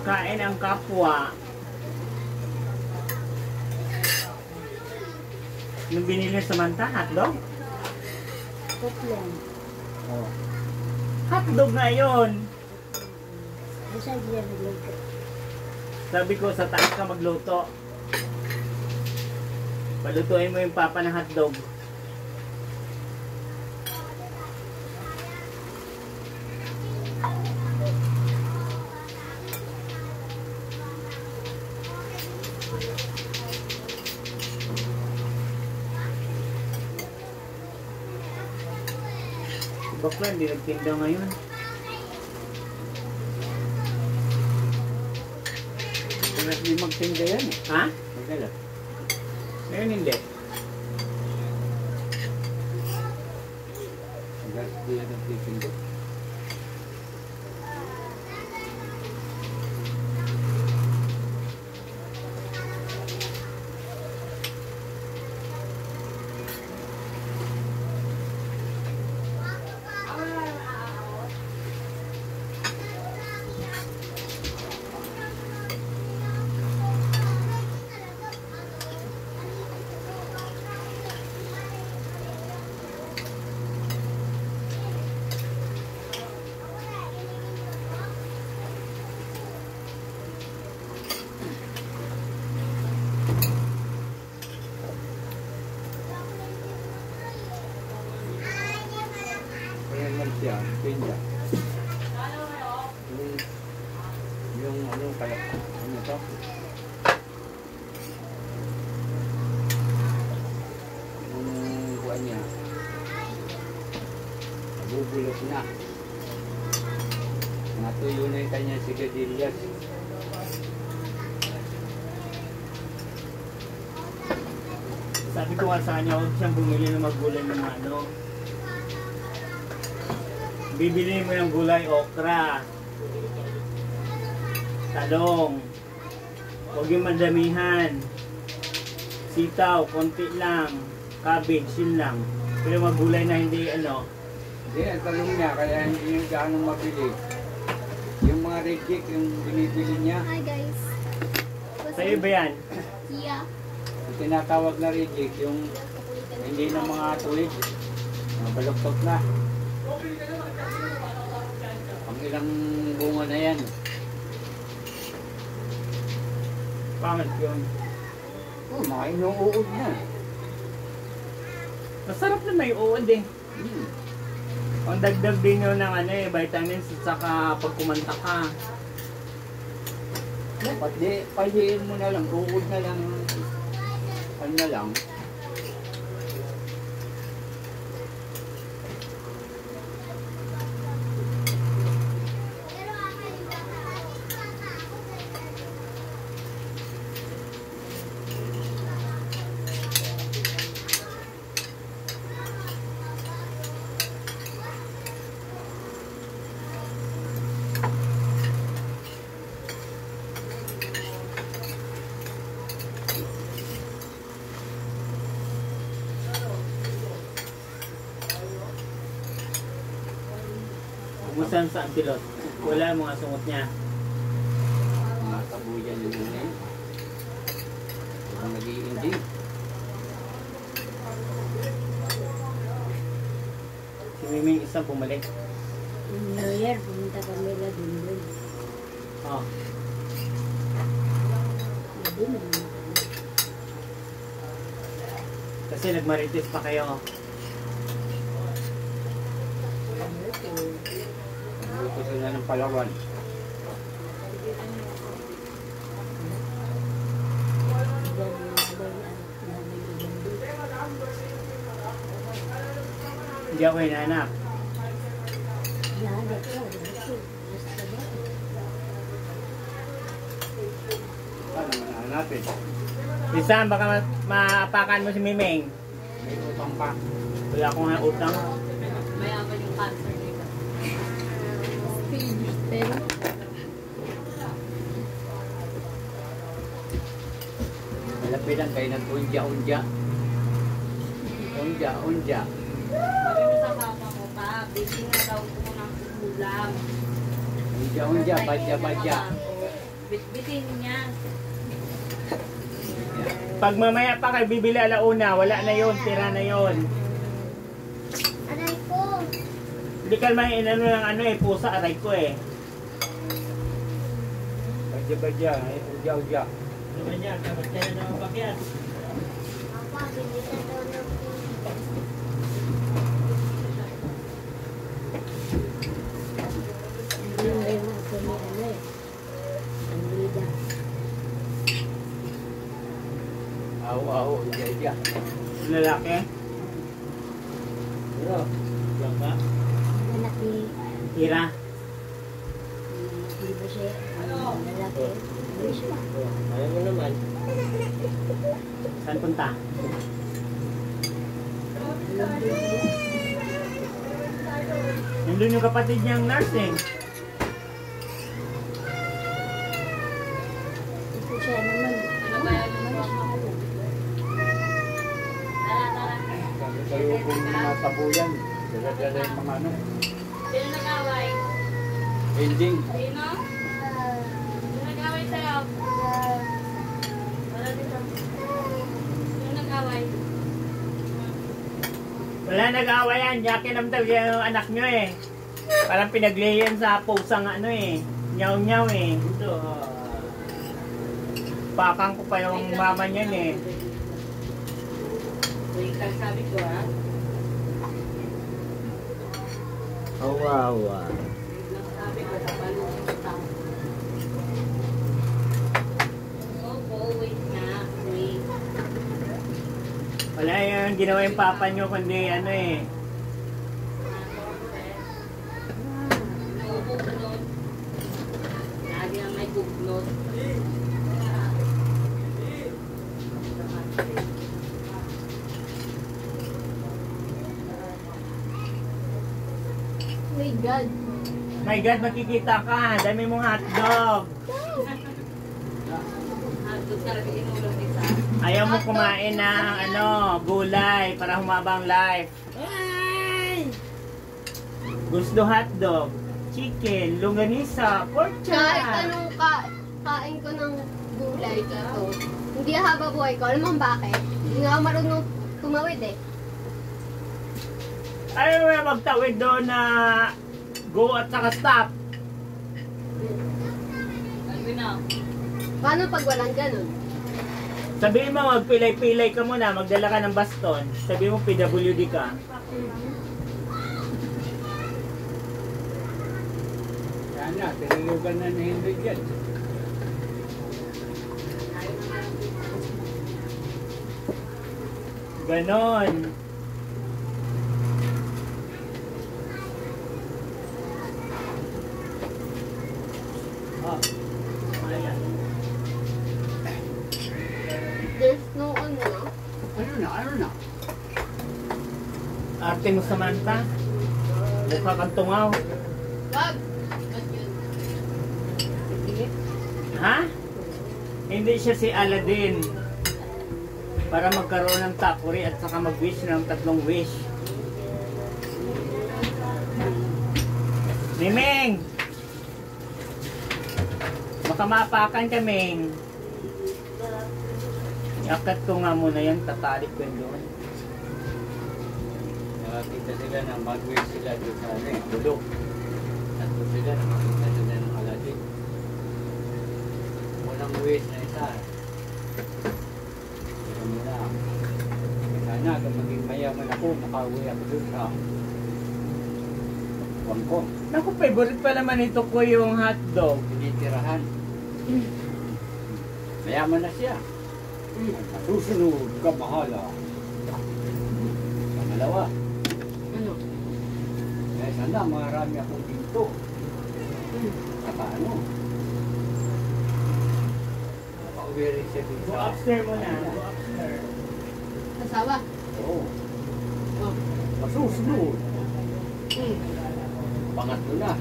Pagkain ang kapwa. Yung binili sa Manta, hotdog? Kotlong. Oh. Hotdog na yun. Basta diyan nagluto. Sabi ko, sa taas ka magluto. Palutuin mo yung papa ng hotdog. Bakla, hindi nagtinda ngayon. Kung hindi magtinda yan eh. Ha? Magdala. Ngayon hindi. Hanggang hindi yan nagtitinda. Siya, pinja. Yung ano kaya ano to? Yung buwan niya. Nabubulok na. Natuyo na yung kanya sigarilyas. Sabi ko nga sa kanya, huwag siyang bumili ng magulay ng ano. Bibili mo yung gulay, okra, talong, huwag yung madamihan, sitaw, konti lang, cabbage, yun lang. Pero magulay na hindi ano. Hindi, ang talong niya, kaya hindi yung gaano mabili. Yung mga reject, yung binibili niya, Hi guys. Sa'yo ba yan? Yeah. yung tinatawag na reject, yung hindi na mga tuwid, mga baluktot na. Ang ilang bunga na yan. Pangit yun. Oh, mga inuuod na. Masarap na may uod eh. Hmm. Ang dagdag din yun ng ano eh, vitamins at saka pag kumanta ka. Dapat di, pahihin mo na lang, uod na lang, ano na lang. Kumusta sa antilot? Wala mga sungot niya. Mga tabuyan na yun. Ang nag-iindi. Si Miming isang bumalik. New Year, pumunta kami na dun. Oh. Dun. Kasi nagmarites pa kayo. Luto sila ng Palawan. Hindi ako hinahanap. Paano manahanapin? Isang baka maapakan mo si Miming. May utang pa. Wala akong nga utang. Mayaman yung cancer nila. Pero, Malapitan kayo ng unja-unja. Unja-unja. Sabi mo sa papa mo pa, bigyan na daw ko ng ulam. Unja-unja, badya-badya. Bitbitin niya. Pag mamaya pa kayo bibili alauna, wala na yon, tira na yon. Aray ko. Hindi ka may inano ng ano eh, pusa, aray ko eh. Badya-badya, udya-udya. Ano ba niya? Kapag ka na naman bakyan. Papa, bibita daw ng hindi mo rin ako ni ano eh. Ang lida. Aw, udya-udya. Lalaki? Pero, Lang ba? Anak ni, Tira. di ba siya, lalaki. Hindi siya. ayaw mo naman. Saan punta? Nandun yung kapatid niyang nursing. Ito siya naman. Ano ba yan yung mama ko? Tara. Sabi kayo kung mga tabuyan, dala-dala yung mga ano. Sino nag-away? Ending. Sino? Sino nag-away sa'yo? Wala dito. Sino nag-away? Wala nag-aawayan, Jackie naman talaga yung anak nyo eh. Parang pinaglayan sa pusang ano eh. Nyaw-nyaw eh. Ito. Pakang ko pa yung mama niyan eh. Wait lang sabi ko ha. Awawa. Wait lang sabi ko sa balong kita. Opo, wait na. Wait. Wala yung ginawa yung papa nyo kundi ano eh. Buklot. Lagi na may buklot. My God. My God, makikita ka. Dami mong hotdog. Doon talaga inulong isa. Ayaw mo kumain ng ano, gulay para humabang life. Gusto hotdog, chicken, longganisa, pork Kahit chop. anong kain ko ng gulay dito, hindi haba buhay ko. Alam mo bakit? Hindi nga ako marunong tumawid eh. Ayaw mo na magtawid doon na go at saka stop. Alvin na. Paano pag walang ganun? Sabihin mo, magpilay-pilay ka muna, magdala ka ng baston. Sabihin mo, PWD ka. Yan na, tinulugan na ni Henry dyan. Ganon. Ayan. There's no ano na. Ano na? Arte mo, Samantha. Mukha kang tungaw. Wag! Ha? Hindi siya si Aladdin. Para magkaroon ng takuri at saka mag-wish ng 3 wish. Miming! Baka mapakan kaming. Iakat ko nga muna yan, tatalik ko yun doon. Nakakita sila na mag-wish sila doon sa ano eh, bulok. Tatlo sila, nakakita sila ng Aladdin. Unang wish na isa. Ito muna. Sana kung maging mayaman ako, makauwi ako doon sa Bangkok. Naku, favorite pa naman ito ko yung hotdog. Tinitirahan. Mayaman na siya. Susunod ka, bahala. Pangalawa. Ano? Kaya sana marami akong dito. Saka ano? Pauwi rin siya dito. Go upstairs mo na. Go upstairs. Asawa? Oo. Oh. Masusunod. Pangatlo na.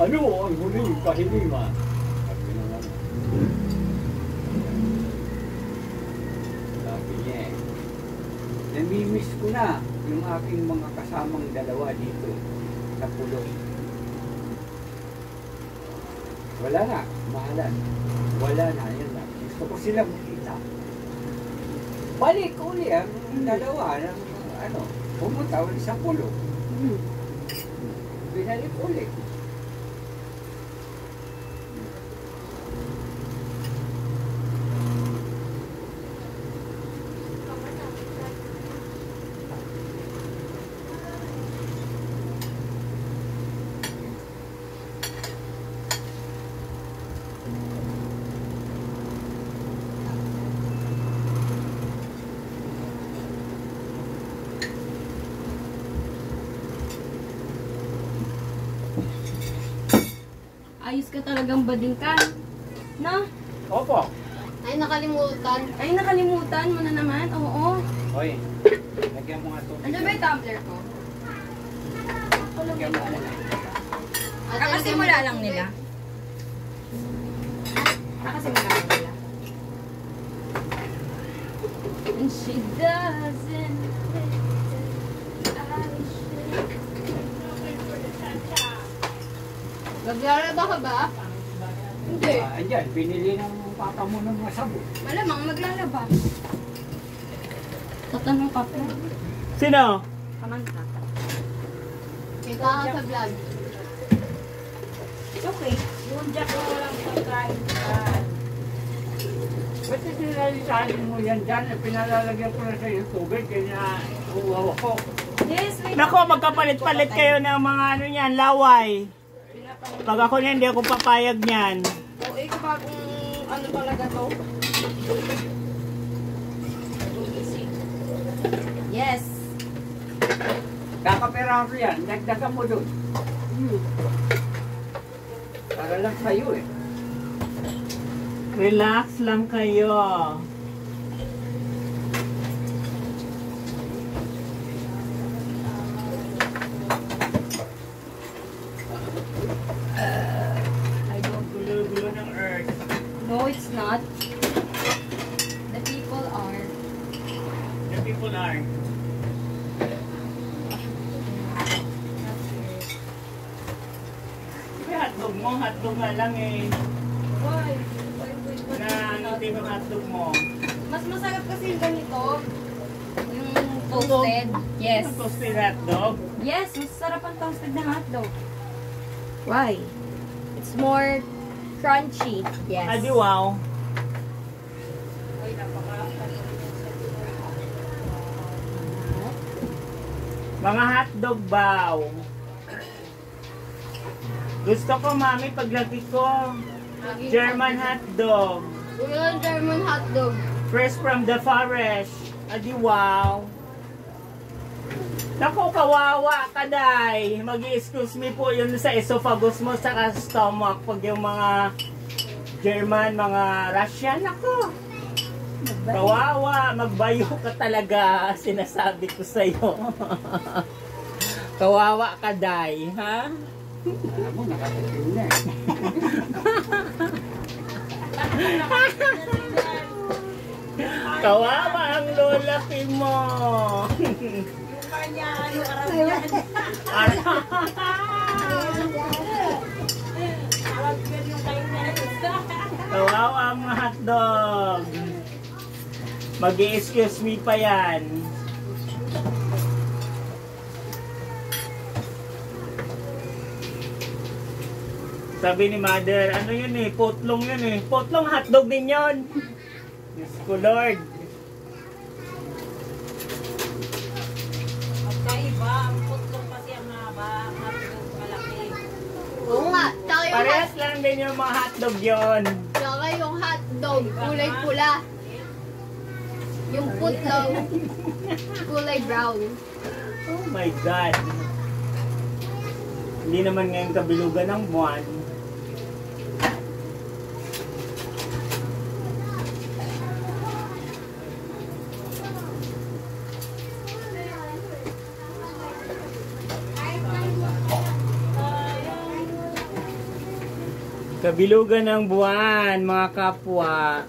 Ano ang huling kahiliman? Sabi na lang. Sabi niya eh. Namimiss ko na yung aking mga kasamang dalawa dito sa pulo. Wala na, mahalan. Wala na, yun lang. Gusto ko sila makita. Balik uli ang dalawa ng ano, pumunta ulit sa pulo. Binalik ulit. Ayos ka talagang bading ka. No? Opo. Ay, nakalimutan. Ay, nakalimutan mo na naman. Oo. Hoy, lagyan mo nga ito. Ano ba yung tumbler ko? Lagyan mo muna. Kakasimula lang nila. Kakasimula lang nila. And she doesn't Maglalaba ka ba? Hindi. Andyan, pinili ng papa mo ng mga sabon. Malamang maglalaba. Tatanong ka pa. Sino? Kamanta. Kita ka sa vlog. It's okay. Yung jack ko walang pagkain. Ba't sinalisahin mo yan dyan? Pinalalagyan ko na sa iyo tubig, kaya uwawa ko. Yes, wait. Nako, magkapalit-palit kayo ng mga ano yan, laway. Pag ako na hindi ako papayag niyan. O, bagong ano talaga to? Yes. Kakaperaso yan, dagdagan mo dun. Para lang sa'yo eh. Relax lang kayo. I don't gulo-gulo ng earth. No, it's not. The people are. The people are. Hotdog nga lang eh. Why? Na ano yung hotdog mo? Mas masarap kasi yung ganito. Yung toasted. Yes. Ang toasted hotdog? Yes, mas sarap ang toasted na hotdog. Why? It's more crunchy. Yes. Adi wow. Mga hotdog baw. Gusto ko mami paglagi ko German hotdog. Uy, German hotdog. Fresh from the forest. Adi wow. Naku, kawawa ka day. Mag-excuse me po yun sa esophagus mo sa stomach pag yung mga German, mga Russian. Naku. Kawawa, magbayo ka talaga. Sinasabi ko sa'yo. Kawawa ka day, ha? Alam mo, nakatikim na eh. Kawawa ang lola mo. Yung kanya, ano, arang yan. Arang yan yung kayo na. Kawawa ang mga hotdog. Mag-excuse me pa yan. Sabi ni mother, ano yun eh, putlong yun eh. Putlong hotdog din yun. Diyos ko Lord. Magkaiba, ang putlong kasi ang haba, ang hotdog malaki. Oo nga. Tsaka yung, Parehas lang din yung mga hotdog yun. tsaka yung hotdog, kulay pula. Yung putlong, kulay brown. Oh my God. Hindi naman ngayon kabilugan ng buwan. Kabilugan ng buwan, mga kapwa.